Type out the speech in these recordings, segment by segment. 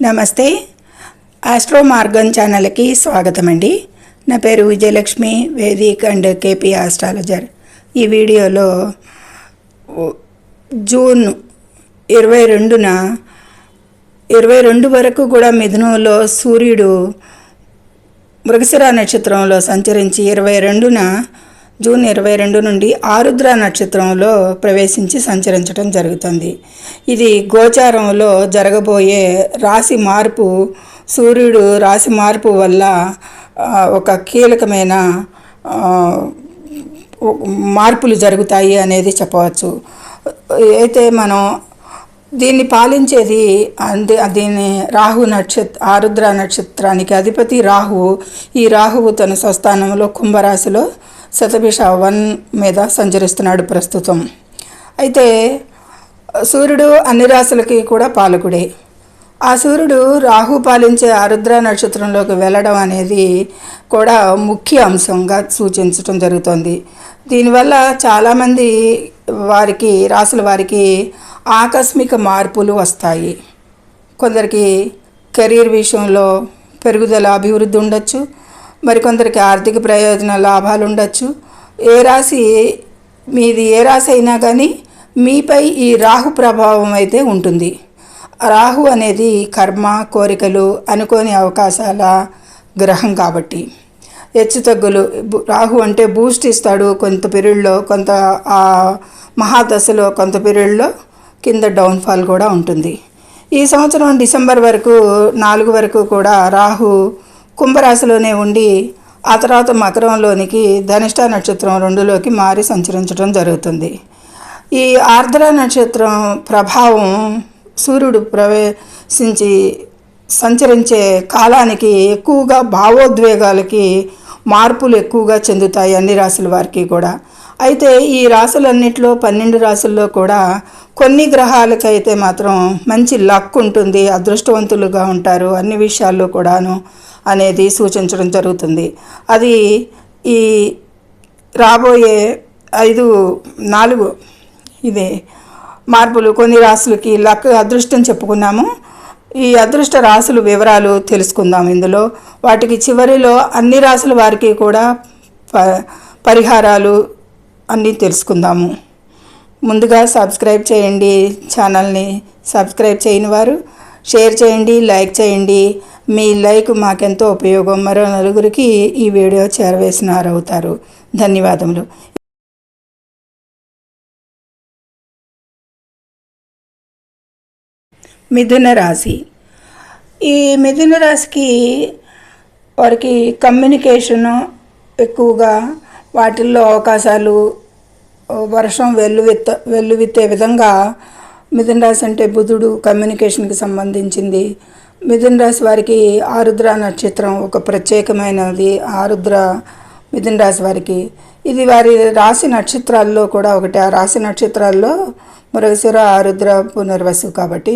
నమస్తే. ఆస్ట్రో మార్గం ఛానల్కి స్వాగతం అండి. నా పేరు Vijayalakshmi, Vedic and KP astrologer. ఈ వీడియోలో జూన్ 22న 22 వరకు కూడా మిథునంలో సూర్యుడు మృగశిర నక్షత్రంలో సంచరించి జూన్ 22 నుండి ఆరుద్ర నక్షత్రంలో ప్రవేశించి సంచరించడం జరుగుతుంది. ఇది గోచారంలో జరగబోయే రాశి మార్పు, సూర్యుడు రాశి మార్పు వల్ల ఒక కీలకమైన మార్పులు జరుగుతాయి అనేది చెప్పవచ్చు. అయితే మనం దీన్ని పాలించేది దీన్ని ఆరుద్ర నక్షత్రానికి అధిపతి రాహువు. ఈ రాహువు తన స్వస్థానంలో కుంభరాశిలో శతభిష 1 మీద సంచరిస్తున్నాడు ప్రస్తుతం. అయితే సూర్యుడు అన్ని రాశులకి కూడా పాలకుడే. ఆ సూర్యుడు రాహు పాలించే ఆరుద్ర నక్షత్రంలోకి వెళ్ళడం అనేది కూడా ముఖ్య అంశంగా సూచించడం జరుగుతుంది. దీనివల్ల చాలామంది రాశుల వారికి ఆకస్మిక మార్పులు వస్తాయి. కొందరికి కెరీర్ విషయంలో పెరుగుదల, అభివృద్ధి ఉండొచ్చు. మరికొందరికి ఆర్థిక ప్రయోజన లాభాలు ఉండొచ్చు. ఏ రాశి అయినా కానీ మీపై ఈ రాహు ప్రభావం అయితే ఉంటుంది. రాహు అనేది కర్మ, కోరికలు, అనుకోని అవకాశాల గ్రహం కాబట్టి హెచ్చుతగ్గులు. రాహు అంటే బూస్ట్ ఇస్తాడు కొంత పీరియడ్లో, కొంత ఆ మహాదశలో కొంత పీరియడ్లో కింద డౌన్ఫాల్ కూడా ఉంటుంది. ఈ సంవత్సరం డిసెంబర్ 4 వరకు కూడా రాహు కుంభరాశిలోనే ఉండి ఆ తర్వాత మకరంలోనికి ధనిష్ట నక్షత్రం 2లోకి మారి సంచరించడం జరుగుతుంది. ఈ ఆర్ద్ర నక్షత్రం ప్రభావం సూర్యుడు సంచరించే కాలానికి ఎక్కువగా భావోద్వేగాలకి మార్పులు ఎక్కువగా చెందుతాయి అన్ని రాశుల వారికి కూడా. అయితే ఈ రాశులన్నింటిలో 12 రాశుల్లో కూడా కొన్ని గ్రహాలకైతే మాత్రం మంచి లక్ ఉంటుంది, అదృష్టవంతులుగా ఉంటారు అన్ని విషయాల్లో కూడాను అనేది సూచించడం జరుగుతుంది. అది ఈ రాబోయే 4 ఇదే మార్పులు కొన్ని రాశులకి లక్, అదృష్టం చెప్పుకున్నాము. ఈ అదృష్ట రాశుల వివరాలు తెలుసుకుందాం ఇందులో. వాటికి చివరిలో అన్ని రాశుల వారికి కూడా పరిహారాలు అన్నీ తెలుసుకుందాము. ముందుగా సబ్స్క్రైబ్ చేయండి. ఛానల్ని సబ్స్క్రైబ్ చేయని వారు షేర్ చేయండి, లైక్ చేయండి. మీ లైక్ మాకెంతో ఉపయోగం. మరో నలుగురికి ఈ వీడియో చేరవేసిన వారు అవుతారు. ధన్యవాదములు. మిథున రాశి. ఈ మిథున రాశికి వారికి కమ్యూనికేషను ఎక్కువగా, వాటిల్లో అవకాశాలు, వర్షం వెల్లువిత్తే విధంగా మిథున రాశి అంటే బుధుడు, కమ్యూనికేషన్కి సంబంధించింది. మిథున రాశి వారికి ఆరుద్ర నక్షత్రం ఒక ప్రత్యేకమైనది. మిథున రాశి వారికి ఇది వారి రాశి నక్షత్రాల్లో కూడా ఒకటి. ఆ రాశి నక్షత్రాల్లో మృగశిర, ఆరుద్ర, పునర్వసు కాబట్టి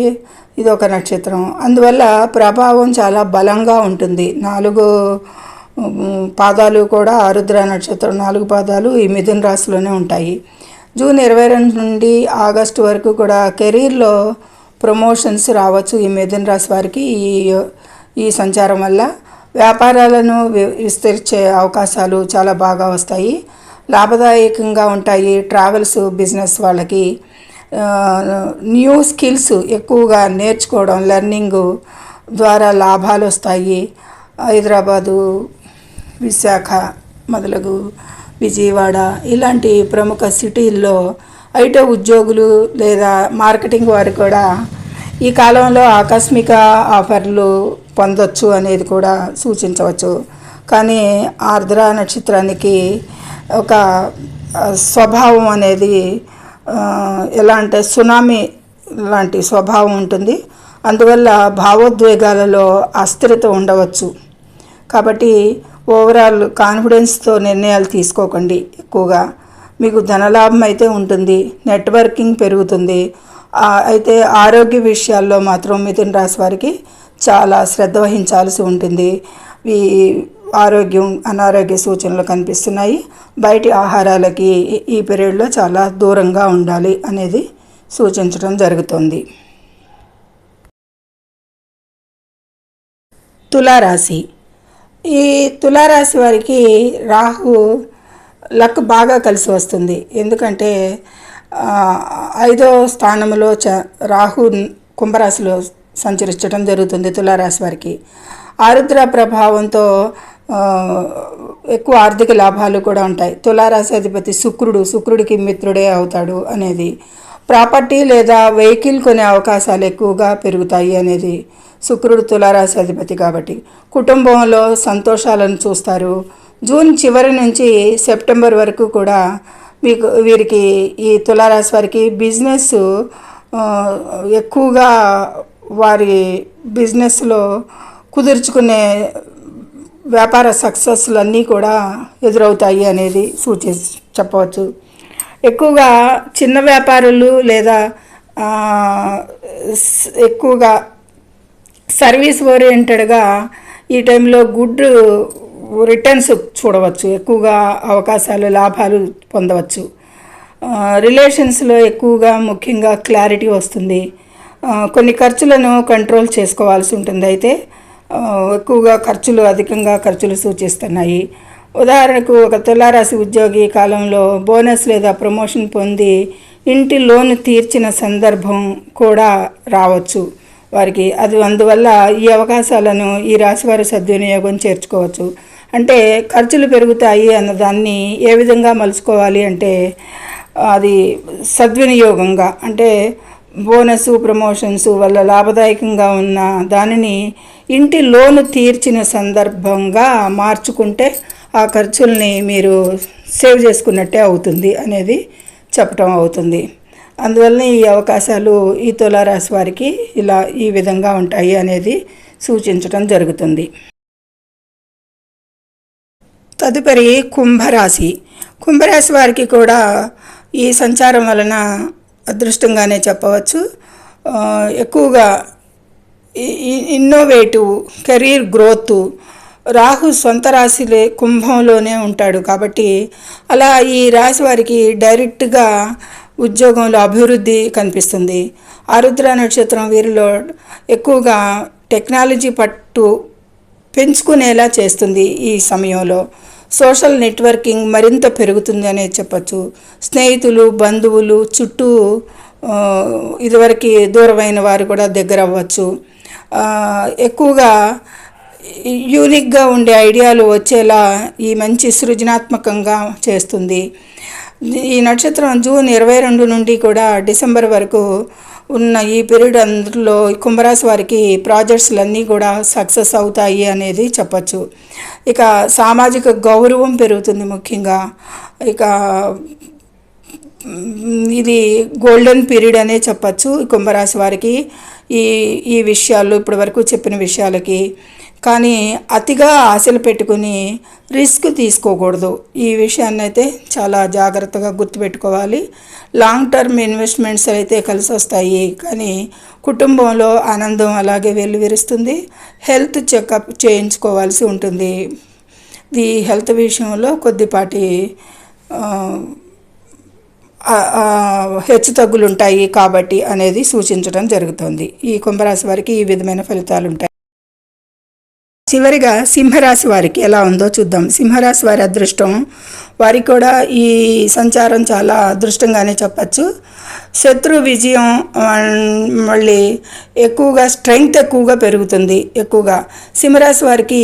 ఇది ఒక నక్షత్రం. అందువల్ల ప్రభావం చాలా బలంగా ఉంటుంది. 4 పాదాలు కూడా ఆరుద్ర నక్షత్రం 4 పాదాలు ఈ మిథున రాశిలోనే ఉంటాయి. జూన్ 22 నుండి ఆగస్టు వరకు కూడా కెరీర్లో ప్రమోషన్స్ రావచ్చు ఈ మిథున రాశి వారికి. ఈ సంచారం వల్ల వ్యాపారాలను విస్తరించే అవకాశాలు చాలా బాగా వస్తాయి, లాభదాయకంగా ఉంటాయి. ట్రావెల్స్ బిజినెస్ వాళ్ళకి న్యూ స్కిల్స్ ఎక్కువగా నేర్చుకోవడం, లెర్నింగ్ ద్వారా లాభాలు వస్తాయి. హైదరాబాదు, విశాఖ మొదలగు విజయవాడ ఇలాంటి ప్రముఖ సిటీల్లో ఐటీ ఉద్యోగులు లేదా మార్కెటింగ్ వారు కూడా ఈ కాలంలో ఆకస్మిక ఆఫర్లు పొందొచ్చు అనేది కూడా సూచించవచ్చు. కానీ ఆర్ద్ర నక్షత్రానికి ఒక స్వభావం అనేది ఎలా అంటే సునామీ లాంటి స్వభావం ఉంటుంది. అందువల్ల భావోద్వేగాలలో అస్థిరత ఉండవచ్చు. కాబట్టి ఓవరాల్ కాన్ఫిడెన్స్తో నిర్ణయాలు తీసుకోకండి. ఎక్కువగా మీకు ధనలాభం అయితే ఉంటుంది, నెట్వర్కింగ్ పెరుగుతుంది. అయితే ఆరోగ్య విషయాల్లో మాత్రం మిథున రాశి వారికి చాలా శ్రద్ధ వహించాల్సి ఉంటుంది. ఈ అనారోగ్య సూచనలు కనిపిస్తున్నాయి. బయటి ఆహారాలకి ఈ పీరియడ్లో చాలా దూరంగా ఉండాలి అనేది సూచించడం జరుగుతుంది. తులారాశి. ఈ తులారాశి వారికి రాహు లక్ బాగా కలిసి వస్తుంది. ఎందుకంటే 5వ స్థానంలో రాహు కుంభరాశిలో సంచరించడం జరుగుతుంది తులారాశి వారికి. ఆరుద్ర ప్రభావంతో ఎక్కువ ఆర్థిక లాభాలు కూడా ఉంటాయి. తులారాశి అధిపతి శుక్రుడికి మిత్రుడే అవుతాడు అనేది. ప్రాపర్టీ లేదా వెహికల్ కొనే అవకాశాలు ఎక్కువగా పెరుగుతాయి అనేది శుక్రుడు తులారాశి అధిపతి కాబట్టి. కుటుంబంలో సంతోషాలను చూస్తారు. జూన్ చివరి నుంచి సెప్టెంబర్ వరకు కూడా వీరికి ఈ తులారాశి వారికి బిజినెస్ ఎక్కువగా వారి బిజినెస్లో కుదుర్చుకునే వ్యాపార సక్సెస్లు అన్నీ కూడా ఎదురవుతాయి అనేది చెప్పవచ్చు. ఎక్కువగా చిన్న వ్యాపారులు లేదా ఎక్కువగా సర్వీస్ ఓరియంటెడ్గా ఈ టైంలో గుడ్ రిటర్న్స్ చూడవచ్చు. ఎక్కువగా అవకాశాలు లాభాలు పొందవచ్చు. రిలేషన్స్లో ఎక్కువగా ముఖ్యంగా క్లారిటీ వస్తుంది. కొన్ని ఖర్చులను కంట్రోల్ చేసుకోవాల్సి ఉంటుంది. అయితే ఎక్కువగా అధికంగా ఖర్చులు సూచిస్తున్నాయి. ఉదాహరణకు ఒక తులారాశి ఉద్యోగి కాలంలో బోనస్ లేదా ప్రమోషన్ పొంది ఇంటి లోన్ తీర్చిన సందర్భం కూడా రావచ్చు వారికి. అందువల్ల ఈ అవకాశాలను ఈ రాశివారి సద్వినియోగం చేర్చుకోవచ్చు. అంటే ఖర్చులు పెరుగుతాయి అన్నదాన్ని ఏ విధంగా మలుచుకోవాలి అంటే అది సద్వినియోగంగా, అంటే బోనస్ ప్రమోషన్స్ వల్ల లాభదాయకంగా ఉన్న దానిని ఇంటి లోను తీర్చిన సందర్భంగా మార్చుకుంటే ఆ ఖర్చుల్ని మీరు సేవ్ చేసుకున్నట్టే అవుతుంది అనేది చెప్పటం అవుతుంది. అందువల్ల ఈ అవకాశాలు ఈ తులారాశి వారికి ఈ విధంగా ఉంటాయి అనేది సూచించటం జరుగుతుంది. తదుపరి కుంభరాశి వారికి కూడా ఈ సంచారం వలన అదృష్టంగానే చెప్పవచ్చు. ఎక్కువగా ఇన్నోవేటివ్ కెరీర్ గ్రోత్, రాహు సొంత రాశిలే కుంభంలోనే ఉంటాడు కాబట్టి అలా ఈ రాశి వారికి డైరెక్ట్గా ఉద్యోగంలో అభివృద్ధి కనిపిస్తుంది. ఆరుద్ర నక్షత్రం వీరిలో ఎక్కువగా టెక్నాలజీ పట్టు పెంచుకునేలా చేస్తుంది. ఈ సమయంలో సోషల్ నెట్వర్కింగ్ మరింత పెరుగుతుంది అనేది చెప్పచ్చు. స్నేహితులు, బంధువులు, చుట్టూ ఇదివరకు దూరమైన వారు కూడా దగ్గర అవ్వచ్చు. ఎక్కువగా యూనిక్గా ఉండే ఐడియాలు వచ్చేలా ఈ మంచి సృజనాత్మకంగా చేస్తుంది. ఈ నక్షత్రం జూన్ 22 నుండి కూడా డిసెంబర్ వరకు ఉన్న ఈ పీరియడ్ అందులో కుంభరాశి వారికి ప్రాజెక్ట్స్లన్నీ కూడా సక్సెస్ అవుతాయి అనేది చెప్పచ్చు. ఇక సామాజిక గౌరవం పెరుగుతుంది ముఖ్యంగా. ఇక ఇది గోల్డెన్ పీరియడ్ అనే చెప్పచ్చు కుంభరాశి వారికి ఈ విషయాలు ఇప్పటి వరకు చెప్పిన విషయాలకి. కానీ అతిగా ఆశలు పెట్టుకుని రిస్క్ తీసుకోకూడదు. ఈ విషయాన్ని అయితే చాలా జాగ్రత్తగా గుర్తుపెట్టుకోవాలి. లాంగ్ టర్మ్ ఇన్వెస్ట్మెంట్స్ అయితే కలిసి వస్తాయి, కానీ కుటుంబంలో ఆనందం అలాగే వెల్లువిరుస్తుంది. హెల్త్ చెకప్ చేయించుకోవాల్సి ఉంటుంది. ఈ హెల్త్ విషయంలో కొద్దిపాటి హెచ్చు తగ్గులు ఉంటాయి కాబట్టి అనేది సూచించడం జరుగుతుంది. ఈ కుంభరాశి వారికి ఈ విధమైన ఫలితాలు ఉంటాయి. చివరిగా సింహరాశి వారికి ఎలా ఉందో చూద్దాం. సింహరాశి వారి అదృష్టం, వారికి కూడా ఈ సంచారం చాలా అదృష్టంగానే చెప్పచ్చు. శత్రు విజయం, మళ్ళీ ఎక్కువగా స్ట్రెంగ్త్ ఎక్కువగా పెరుగుతుంది. ఎక్కువగా సింహరాశి వారికి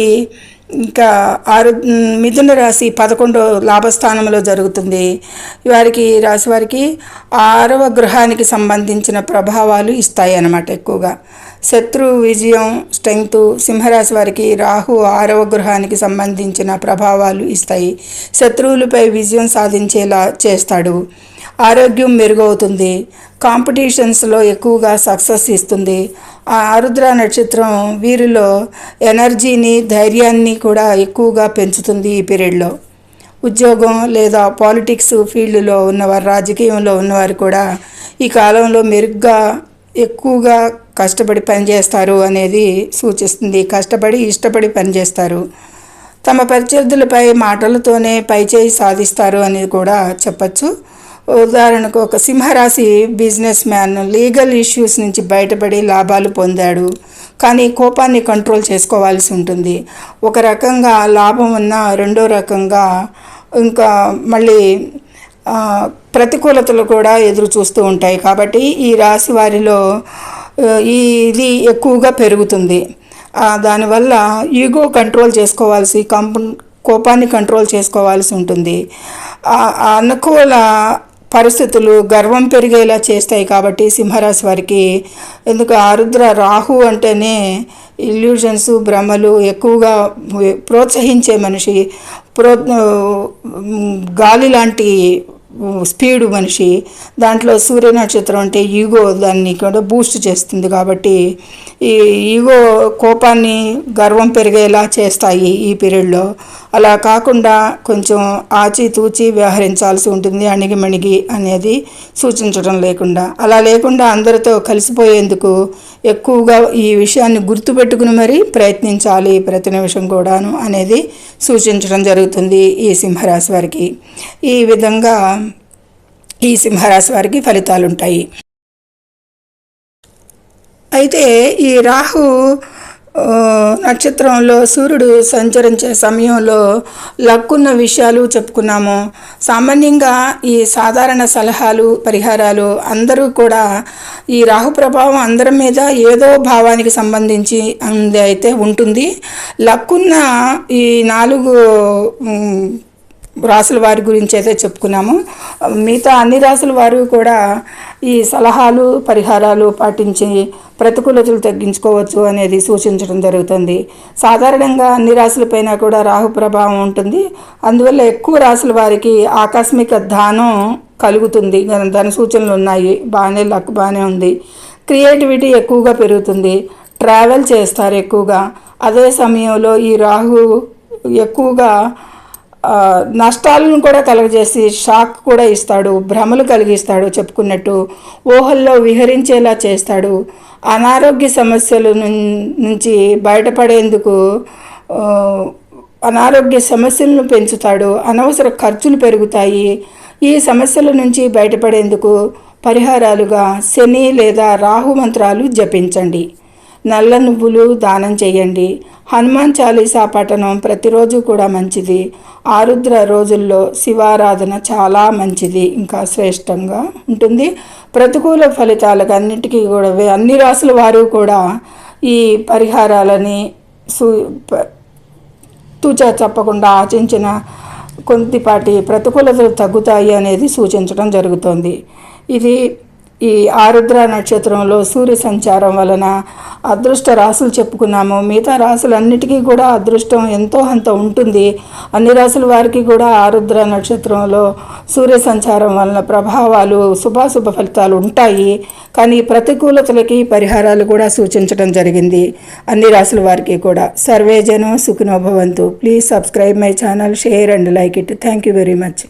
ఇంకా మిథున రాశి 11వ లాభస్థానంలో జరుగుతుంది. వారికి రాశి వారికి 6వ గృహానికి సంబంధించిన ప్రభావాలు ఇస్తాయి అన్నమాట. ఎక్కువగా శత్రు విజయం, స్ట్రెంగ్త్. సింహరాశి వారికి రాహు 6వ గృహానికి సంబంధించిన ప్రభావాలు ఇస్తాయి. శత్రువులపై విజయం సాధించేలా చేస్తాడు. ఆరోగ్యం మెరుగవుతుంది. కాంపిటీషన్స్లో ఎక్కువగా సక్సెస్ ఇస్తుంది. ఆరుద్ర నక్షత్రం వీరిలో ఎనర్జీని, ధైర్యాన్ని కూడా ఎక్కువగా పెంచుతుంది. ఈ పీరియడ్లో ఉద్యోగం లేదా పాలిటిక్స్ ఫీల్డ్లో ఉన్నవారు, రాజకీయంలో ఉన్నవారు కూడా ఈ కాలంలో మెరుగ్గా ఎక్కువగా కష్టపడి పనిచేస్తారు అనేది సూచిస్తుంది. కష్టపడి ఇష్టపడి పనిచేస్తారు. తమ ప్రత్యర్థులపై మాటలతోనే పైచేయి సాధిస్తారు అనేది కూడా చెప్పచ్చు. ఉదాహరణకు ఒక సింహరాశి బిజినెస్ మ్యాన్ లీగల్ ఇష్యూస్ నుంచి బయటపడి లాభాలు పొందాడు. కానీ కోపాన్ని కంట్రోల్ చేసుకోవాల్సి ఉంటుంది. ఒక రకంగా లాభం ఉన్న రెండో రకంగా ఇంకా మళ్ళీ ప్రతికూలతలు కూడా ఎదురు చూస్తూ ఉంటాయి. కాబట్టి ఈ రాశి వారిలో ఇది ఎక్కువగా పెరుగుతుంది. దానివల్ల ఈగో కంట్రోల్ చేసుకోవాల్సి కోపాన్ని కంట్రోల్ చేసుకోవాల్సి ఉంటుంది. అనుకూల పరిస్థితులు గర్వం పెరిగేలా చేస్తాయి. కాబట్టి సింహరాశి వారికి ఎందుకు ఆరుద్ర రాహు అంటేనే ఇల్యూషన్స్, భ్రమలు ఎక్కువగా ప్రోత్సహించే మనిషి, గాలి లాంటి స్పీడు మనిషి. దాంట్లో సూర్య నక్షత్రం అంటే ఈగో దాన్ని కూడా బూస్ట్ చేస్తుంది. కాబట్టి ఈ ఈగో కోపాన్ని, గర్వం పెరిగేలా చేస్తాయి ఈ పీరియడ్లో. అలా కాకుండా కొంచెం ఆచితూచి వ్యవహరించాల్సి ఉంటుంది, అణిగిమణిగి అనేది సూచించడం లేకుండా. అలా లేకుండా అందరితో కలిసిపోయేందుకు ఎక్కువగా ఈ విషయాన్ని గుర్తుపెట్టుకుని మరీ ప్రయత్నించాలి ప్రతి నిమిషం కూడాను అనేది సూచించడం జరుగుతుంది ఈ సింహరాశి వారికి. ఈ విధంగా ఈ సింహరాశి వారికి ఫలితాలు ఉంటాయి. అయితే ఈ రాహు నక్షత్రంలో సూర్యుడు సంచరించే సమయంలో లక్కున్న విషయాలు చెప్పుకున్నాము. సామాన్యంగా ఈ సాధారణ సలహాలు, పరిహారాలు అందరూ కూడా ఈ రాహు ప్రభావం అందరి మీద ఏదో భావానికి సంబంధించి అయితే ఉంటుంది. లక్కున్న ఈ 4 రాసుల వారి గురించి అయితే చెప్పుకున్నాము. మిగతా అన్ని రాసుల వారు కూడా ఈ సలహాలు, పరిహారాలు పాటించి ప్రతికూలతలు తగ్గించుకోవచ్చు అనేది సూచించడం జరుగుతుంది. సాధారణంగా అన్ని రాశులపైన కూడా రాహు ప్రభావం ఉంటుంది. అందువల్ల ఎక్కువ రాశుల వారికి ఆకస్మిక ధనం కలుగుతుంది. దాని సూచనలు ఉన్నాయి. లక్ బాగానే ఉంది. క్రియేటివిటీ ఎక్కువగా పెరుగుతుంది. ట్రావెల్ చేస్తారు ఎక్కువగా. అదే సమయంలో ఈ రాహు ఎక్కువగా నష్టాలను కూడా కలుగజేసి షాక్ కూడా ఇస్తాడు, భ్రమలు కలిగిస్తాడు. చెప్పుకున్నట్టు ఊహల్లో విహరించేలా చేస్తాడు. అనారోగ్య సమస్యల నుంచి బయటపడేందుకు అనారోగ్య సమస్యలను పెంచుతాడు. అనవసర ఖర్చులు పెరుగుతాయి. ఈ సమస్యల నుంచి బయటపడేందుకు పరిహారాలుగా శని లేదా రాహు మంత్రాలు జపించండి. నల్ల నువ్వులు దానం చేయండి. హనుమాన్ చాలీసా పఠనం ప్రతిరోజు కూడా మంచిది. ఆరుద్ర రోజుల్లో శివారాధన చాలా మంచిది, ఇంకా శ్రేష్టంగా ఉంటుంది. ప్రతికూల ఫలితాలకు అన్నిటికీ కూడా అన్ని రాసుల వారు కూడా ఈ పరిహారాలని తూచా తప్పకుండా ఆచరించిన కొద్దిపాటి ప్రతికూలతలు తగ్గుతాయి అనేది సూచించడం జరుగుతోంది. ఇది ఈ ఆరుద్ర నక్షత్రంలో సూర్య సంచారం వలన అదృష్ట రాసులు చెప్పుకున్నాము. మిగతా రాసులన్నిటికీ కూడా అదృష్టం ఎంతో అంత ఉంటుంది. అన్ని రాసుల వారికి కూడా ఆరుద్ర నక్షత్రంలో సూర్య సంచారం వలన ప్రభావాలు, శుభాశుభ ఫలితాలు ఉంటాయి. కానీ ప్రతికూలతలకి పరిహారాలు కూడా సూచించడం జరిగింది అన్ని రాసుల వారికి కూడా. సర్వే జనం సుఖినో భవంతు. Please subscribe my channel, share and like it. Thank you very much.